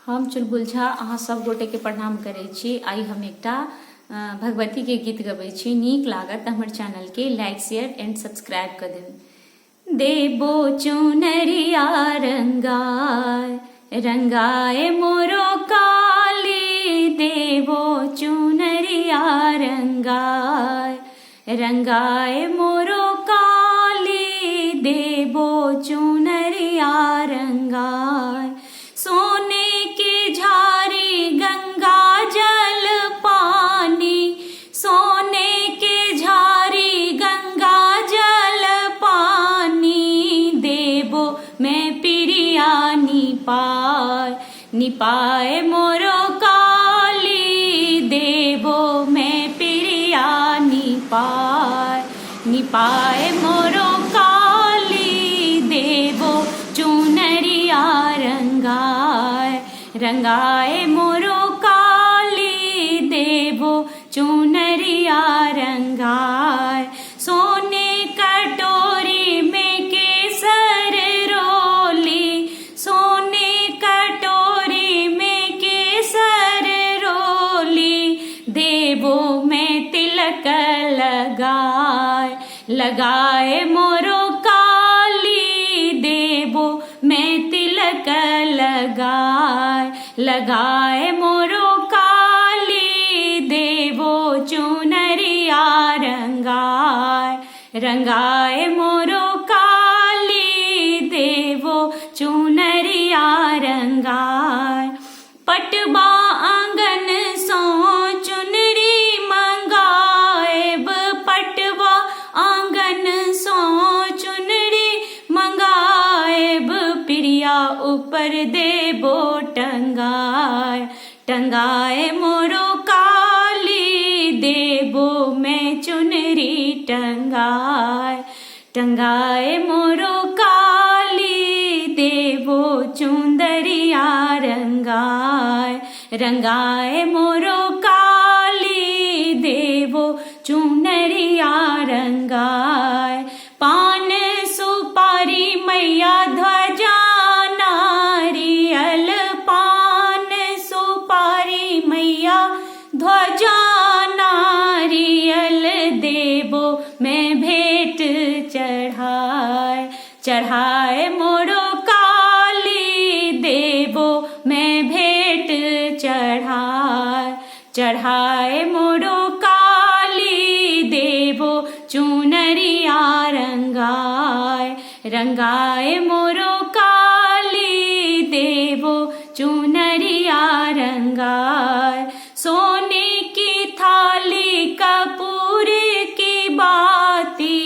हम चुलबुल झा अहाँ सब गोटे के प्रणाम करै छी। आई हम एकटा भगवती के गीत गबै छी। नीक लागत तऽ हमर चैनल के लाइक शेयर एंड सब्सक्राइब कर देबै। देबो चुनरिया रंगाय रंगाए मोरो काली, देबो चुनरिया रंगाय रंगाए मोरो काली, देबो चुनरिया रंगाय। सोने के झारी गंगा जल पानी, सोने के झारी गंगा जल पानी, देबो मैं पिरिया निपाय निपाए मोरो काली, देबो मैं पिरिया निपाय निपाए मोरो काली, देबो चुनरिया रंगाय रंगाए मोरो काली, देबो चुनरिया रंगाय। सोने कटोरी में केसर रोली, सोने कटोरी में केसर रोली, देबो मैं तिलक लगाए लगाए मोरो काली, देबो मैं तिलक लगाए लगाए मोरो काली, देबो चुनरिया रंगाय रंगाए मोरो काली, देबो चुनरिया रंगाय। पटवा आंगन सो चुनरी मंगाएब, पटवा आंगन सो चुनरी मंगाएब, पिरिया ऊपर देबो टंगाए टंगाए मोरो काली, देबो मैं चुनरी टंगाए टंगाए मोरो काली, देबो चुंदरिया रंगाय रंगाए मोरो काली, देबो चुनरिया रंगाय। पान सुपारी मैया ध्वजा नारियल, पान सुपारी मैया ध्वजा नारियल, देबो मैं भेंट चढ़ाए चढ़ाए मोरो काली, देबो मैं भेंट चढ़ाए चढ़ाए मोरो काली, देबो चुनरिया रंगाय रंगाए मोरो काली, देबो चुनरिया रंगाय। सोने की थाली कपूर की बाती,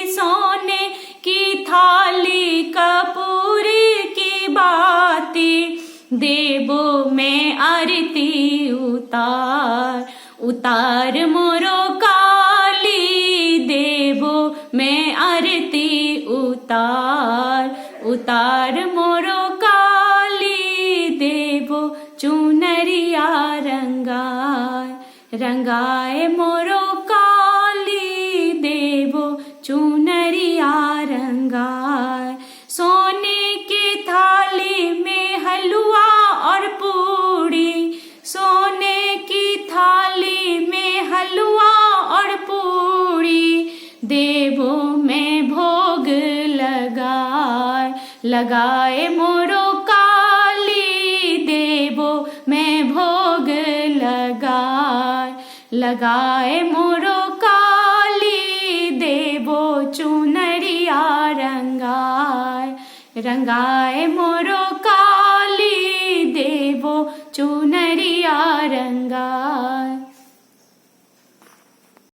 सोने की थाली कपूर की बाती, देबो मैं आरती उतार उतार मोरो काली, देबो मैं आरती उतार उतार मोरो काली, देबो चुनरिया रंगाय रंगाए मोरो काली, देबो चुनरिया रंगाय। सोने की थाली में हलवा और पूड़ी, सोने की थाली में हलवा और पूड़ी, देबो मैं भोग लगाए लगाए मोरो काली, देबो मैं भोग लगाए लगाए मोरो काली, देबो चुनरिया रंगाय रंगाए मोरो काली, देबो चुनरिया रंगाय।